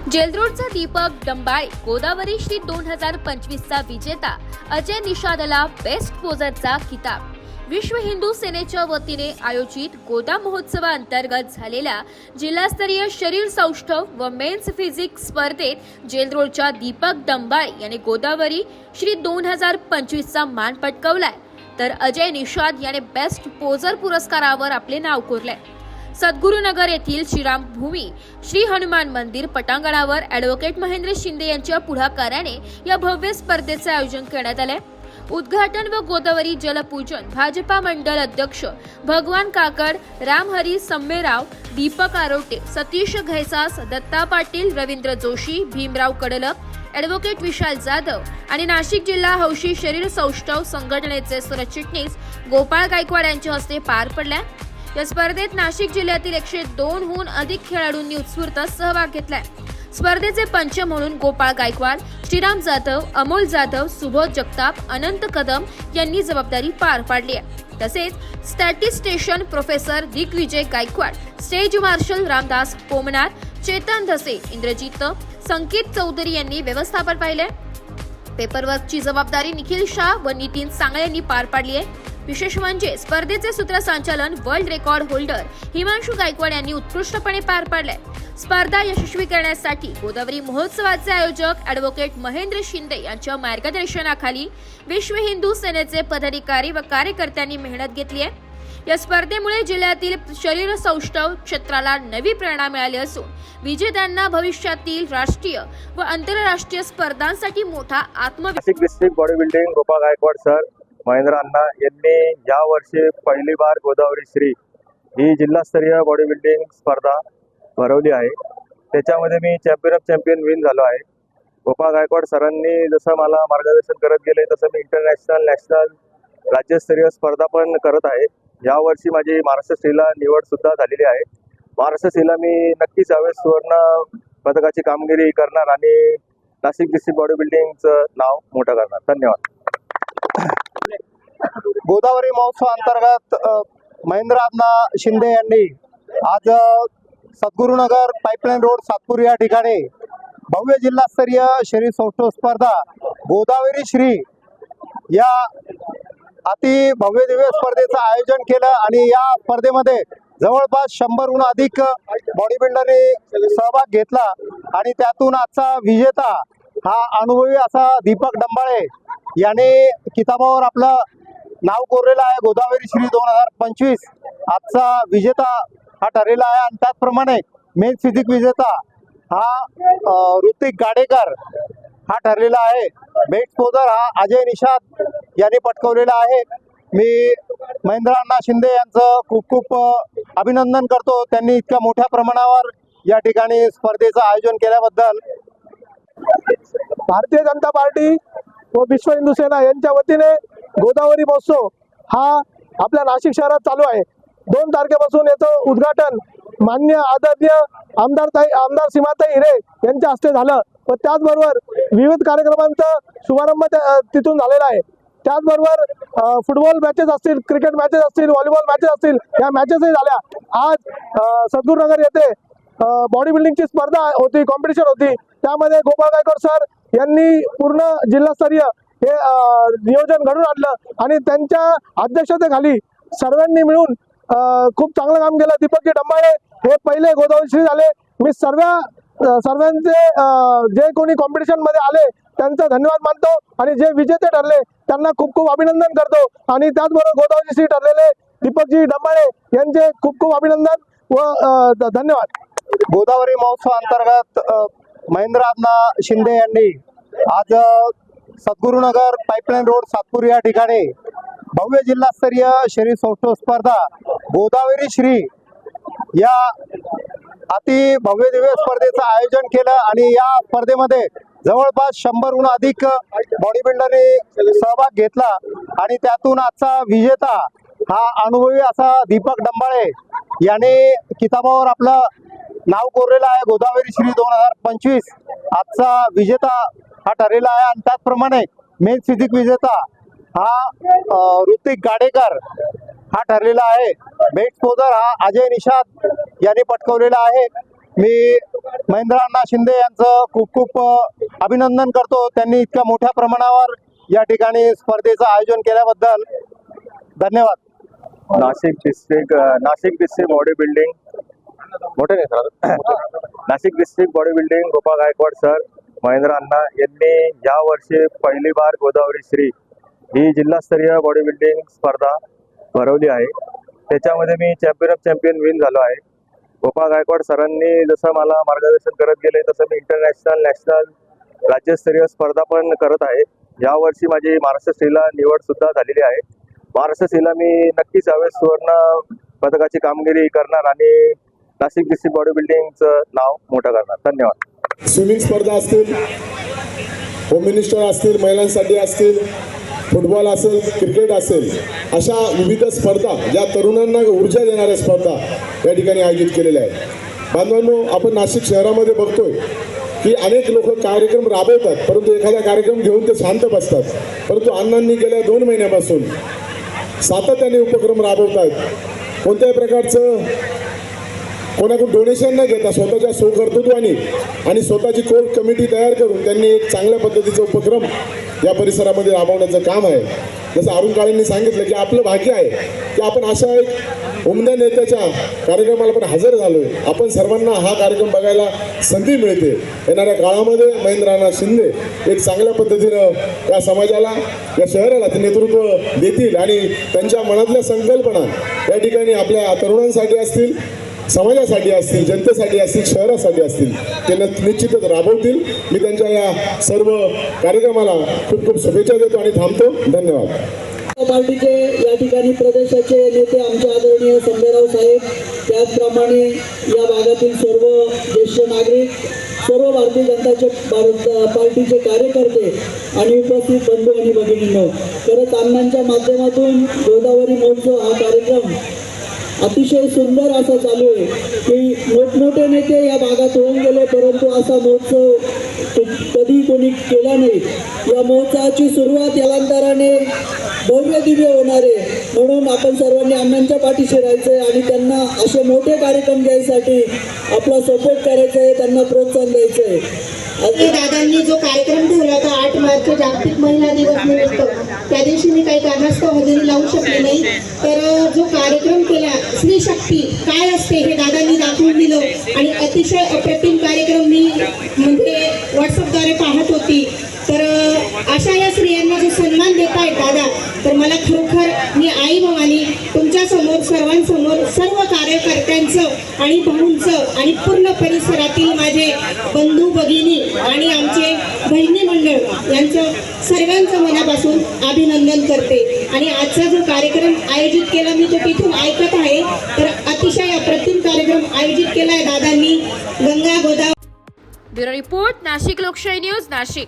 जेलरोडचा दीपक डंबाळे गोदावरी श्री 2025चा विजेता अजय निषादला बेस्ट पोजरचा किताब। विश्व हिंदू सेनेच्या वतीने आयोजित गोदा महोत्सवाअंतर्गत झालेल्या जिल्हास्तरीय शरीर सौष्ठव व मेन्स फिजिक्स स्पर्धेत जेलरोडच्या दीपक डंबाळे यांनी गोदावरी श्री 2025चा मान पटकावलाय, तर अजय निषाद याने बेस्ट पोजर पुरस्कारावर आपले नाव कोरले। सद्गुरुनगर येथील श्रीराम भूमी श्री हनुमान मंदिर पटांगणावर ॲडव्होकेट महेंद्र शिंदे यांच्या पुढाकाराने या भव्य स्पर्धेचे आयोजन करण्यात आले। उद्घाटन व गोदावरी जलपूजन भाजपा मंडल अध्यक्ष भगवान काकड, रामहरी सम्मेराव, दीपक आरोटे, सतीश घैसास, दत्ता पाटील, रवींद्र जोशी, भीमराव कडलक, ॲडव्होकेट विशाल जाधव आणि नाशिक जिल्हा हौशी शरीर सौष्ठव संघटनेचे सरचिटणीस गोपाळ गायकवाड यांच्या हस्ते पार पडले। या स्पर्धेत नाशिक जिल्ह्यातील 102 हून अधिक खेळाडूंनी उत्स्फूर्त सहभाग घेतलाय। स्पर्धेचे पंच म्हणून गोपाळ गायकवाड, श्रीराम जाधव, अमोल जाधव, सुबोध जगताप, अनंत कदम यांनी जबाबदारी पार पाडली आहे। तसेच statistician professor Digvijay Gaikwad, stage marshal Ramdas Pomnar, Chetan Dhase, Indrajit Sanket Chaudhary यांनी व्यवस्थापन पाहिले। पेपरवर्कची जबाबदारी निखिल शाह व नितीन सांगळे यांनी पार पाडली आहे। विशेष म्हणजे स्पर्धेचे सूत्रसंचालन world record holder Himanshu Gaikwad यांनी उत्कृष्टपणे पार पाडले। स्पर्धा यशस्वी करण्यासाठी गोदावरी महोत्सवाचे आयोजक ॲडव्होकेट महेंद्र शिंदे यांच्या मार्गदर्शनाखाली विश्व हिंदू सेनेचे पदाधिकारी व कार्यकर्त्यांनी मेहनत घेतली आहे। या स्पर्धेमुळे जिल्ह्यातील शरीर सौष्ठव क्षेत्राला नवी प्रेरणा मिळाली असून विजेत्यांना भविष्यातील राष्ट्रीय व आंतरराष्ट्रीय स्पर्धांसाठी मोठा Nashik district body building Gopal Gaikwad sir, Mahendra Anna यांनी या वर्षी पहिली बार गोदावरी श्री ही जिल्हास्तरीय बॉडी बिल्डिंग स्पर्धा भरवली आहे। त्याच्यामध्ये मी चॅम्पियन ऑफ चॅम्पियन विन झालो आहे। गोपाळ गायकवाड सरांनी जसं मला मार्गदर्शन करत गेले तसं मी इंटरनॅशनल, नॅशनल, राज्यस्तरीय स्पर्धा पण करत आहे। यावर्षी माझी महाराष्ट्र श्रीला निवड सुद्धा झालेली आहे। महाराष्ट्र श्रीला मी नक्कीच यावेळेस सुवर्ण पदकाची कामगिरी करणार आणि नाशिक डिस्ट्रिक्ट बॉडी बिल्डिंगचं नाव मोठं करणार। धन्यवाद। गोदावरी महोत्सव अंतर्गत महेंद्र अण्णा शिंदे यांनी आज सद्गुरुनगर पाईपलाईन रोड सातपूर या ठिकाणी भव्य जिल्हास्तरीय शरीर सौष्ठव स्पर्धा गोदावरी श्री या अति भव्य दिव्य स्पर्धेचं आयोजन केलं आणि या स्पर्धेमध्ये जवळपास 100हून अधिक बॉडी बिल्डरने सहभाग घेतला आणि त्यातून आजचा विजेता हा अनुभवी असा दीपक डंबाळे याने किताबावर आपलं नाव कोरलेलं आहे। गोदावरी श्री 2025 आजचा विजेता हा ठरलेला आहे आणि त्याचप्रमाणे मेन फिजिक विजेता हा ऋतिक गाडेकर हा ठरलेला आहे। बेस्ट पोजर हा अजय निषाद यांनी पटकावलेला आहे। मी महेंद्र अण्णा शिंदे यांचं खूप खूप अभिनंदन करतो, त्यांनी इतक्या मोठ्या प्रमाणावर या ठिकाणी स्पर्धेचं आयोजन केल्याबद्दल। भारतीय जनता पार्टी व विश्व हिंदू सेना यांच्या वतीने गोदावरी महोत्सव हा आपल्या नाशिक शहरात चालू आहे। 2 तारखेपासून याचं उद्घाटन माननीय आदरणीय आमदार सीमाताई हिरे यांच्या हस्ते झालं व त्याचबरोबर विविध कार्यक्रमांचा शुभारंभ तिथून झालेला आहे। त्याचबरोबर फुटबॉल मॅचेस असतील, क्रिकेट मॅचेस असतील, व्हॉलीबॉल मॅचेस असतील, या मॅचेसही झाल्या। आज सद्गुरुनगर येथे बॉडी बिल्डिंगची स्पर्धा होती, कॉम्पिटिशन होती। त्यामध्ये गोपाळ गायकवाड सर यांनी पूर्ण जिल्हास्तरीय हे नियोजन घडून आणलं आणि त्यांच्या अध्यक्षतेखाली सर्वांनी मिळून खूप चांगलं काम केलं। दीपकजी डंबाळे हे पहिले गोदावरी श्री झाले। मी सर्वांचे जे कोणी कॉम्पिटिशन मध्ये आले त्यांचा धन्यवाद मानतो आणि जे विजेते ठरले त्यांना खूप खूप अभिनंदन करतो आणि त्याचबरोबर गोदावरी श्री ठरलेले दीपकजी डंबाळे यांचे खूप खूप अभिनंदन व धन्यवाद। गोदावरी महोत्सव अंतर्गत महेंद्र अण्णा शिंदे यांनी आज सद्गुरुनगर पाईपलाईन रोड सातपूर या ठिकाणी भव्य जिल्हास्तरीय शरीर सौष्ठव स्पर्धा गोदावरी श्री या अति भव्य दिव्य स्पर्धेचं आयोजन केलं आणि या स्पर्धेमध्ये जवळपास 100हून अधिक बॉडी बिल्डरने सहभाग घेतला आणि त्यातून आजचा विजेता हा अनुभवी असा दीपक डंबाळे याने किताबावर आपलं नाव कोरलेलं आहे। गोदावरी श्री 2025 आजचा विजेता हा ठरलेला आहे आणि त्याचप्रमाणे मेन फिजिक विजेता हा ऋतिक गाडेकर हा ठरलेला आहे। बेस्ट पोजर हा अजय निषाद यांनी पटकावलेला आहे। मी महेंद्र अण्णा शिंदे यांचं खूप खूप अभिनंदन करतो. त्यांनी इतक्या मोठ्या प्रमाणावर या ठिकाणी स्पर्धेचं आयोजन केल्याबद्दल धन्यवाद. नाशिक डिस्ट्रिक्ट बॉडी बिल्डिंग मोठे नाही sir Nashik district body building Gopal Gaikwad sir Mahendra Anna यांनी या वर्षी पहिली बार गोदावरी श्री ही जिल्हास्तरीय बॉडी बिल्डिंग स्पर्धा भरवली आहे. त्याच्यामध्ये मी चॅम्पियन ऑफ चॅम्पियन विन झालो आहे. गोपाळ गायकवाड सरांनी जसं मला मार्गदर्शन करत गेले तसं मी इंटरनॅशनल नॅशनल राज्यस्तरीय स्पर्धा पण करत आहे. यावर्षी माझी महाराष्ट्र स्त्रीला निवड सुद्धा झालेली आहे. महाराष्ट्र स्त्रीला मी नक्कीच यावेळेस सुवर्ण पदकाची कामगिरी करणार आणि नाशिक डिस्ट्रिक्ट बॉडी बिल्डिंगचं नाव मोठं करणार. धन्यवाद. स्विमिंग स्पर्धा असतील, होम मिनिस्टर असतील, महिलांसाठी असतील, फुटबॉल असेल, क्रिकेट असेल, अशा विविध स्पर्धा या तरुणांना ऊर्जा देणाऱ्या स्पर्धा या ठिकाणी आयोजित केलेल्या आहेत. बांधवांनो, आपण नाशिक शहरामध्ये बघतोय की अनेक लोक कार्यक्रम राबवतात, परंतु एखादा कार्यक्रम घेऊन ते शांत बसतात. परंतु अण्णांनी गेल्या 2 महिन्यापासून सातत्याने उपक्रम राबवतात. कोणत्याही प्रकारचं कोणाकडून डोनेशन न घेता स्वतःच्या स्वकर्तृत्वाने आणि स्वतःची कोर कमिटी तयार करून त्यांनी एक चांगल्या पद्धतीचा उपक्रम या परिसरामध्ये राबवण्याचं काम आहे. जसं अरुण काळेंनी सांगितलं की आपलं भाग्य आहे की आपण अशा एक उमद्या नेत्याच्या कार्यक्रमाला पण हजर झालोय. आपण सर्वांना हा कार्यक्रम बघायला संधी मिळते. येणाऱ्या काळामध्ये महेंद्र अण्णा शिंदे एक चांगल्या पद्धतीनं या समाजाला, या शहराला ते नेतृत्व देतील आणि त्यांच्या मनातल्या संकल्पना या ठिकाणी आपल्या तरुणांसाठी असतील, समाजासाठी असतील, जनतेसाठी असतील, शहरासाठी असतील, ते निश्चितच राबवतील. मी त्यांच्या या सर्व कार्यक्रमाला खूप खूप शुभेच्छा देतो आणि थांबतो. धन्यवाद. पार्टीचे या ठिकाणी प्रदेशाचे नेते आमचे आदरणीय संजयराव साहेब, त्याचप्रमाणे या भागातील सर्व ज्येष्ठ नागरिक, सर्व भारतीय जनता पार्टीचे कार्यकर्ते आणि उपस्थित बंधू आणि भगिनींनो, खरंच अण्णांच्या माध्यमातून गोदावरी महोत्सव हा कार्यक्रम अतिशय सुंदर असा चालू आहे की मोठमोठे नेते या भागात होऊन गेले, परंतु असा महोत्सव कधी कोणी केला नाही. या महोत्सवाची सुरुवात कालांतराने भव्य दिव्य होणार आहे. म्हणून आपण सर्वांनी अण्णांच्या पाठीशी राहायचं आहे आणि त्यांना असे मोठे कार्यक्रम द्यायसाठी आपला सपोर्ट करायचा आहे, त्यांना प्रोत्साहन द्यायचं आहे. दादांनी जो कार्यक्रम ठेवला होता 8 मार्च जागतिक महिला दिवस निमित्त, त्या दिवशी मी काही कारणास्तव हजेरी लावू शकले नाही. तर जो कार्यक्रम केला, स्त्री शक्ती काय असते हे दादांनी दाखवून दिलं आणि अतिशय अप्रतिम कार्यक्रम मी म्हणजे व्हॉट्सअपद्वारे पाहत होती. तर अशा या स्त्रियांना जो सन्मान देत आहेत दादा, तर मला खरोखर मी आई भवानी तुमच्यासमोर सर्वांसमोर सर्व कार्यकर्त्यांचं आणि भाऊंचं आणि पूर्ण परिसरातील माझे बंधू भगिनी आणि आमचे बहिणी मंडळ यांचं सर्वांचं मनापासून अभिनंदन करते. आणि आजचा जो कार्यक्रम आयोजित केला मी तो तिथून ऐकत आहे. तर अतिशय अप्रतिम कार्यक्रम आयोजित केला आहे दादांनी. गंगा गोदावरी. ब्युरो रिपोर्ट, नाशिक लोकशाही न्यूज, नाशिक.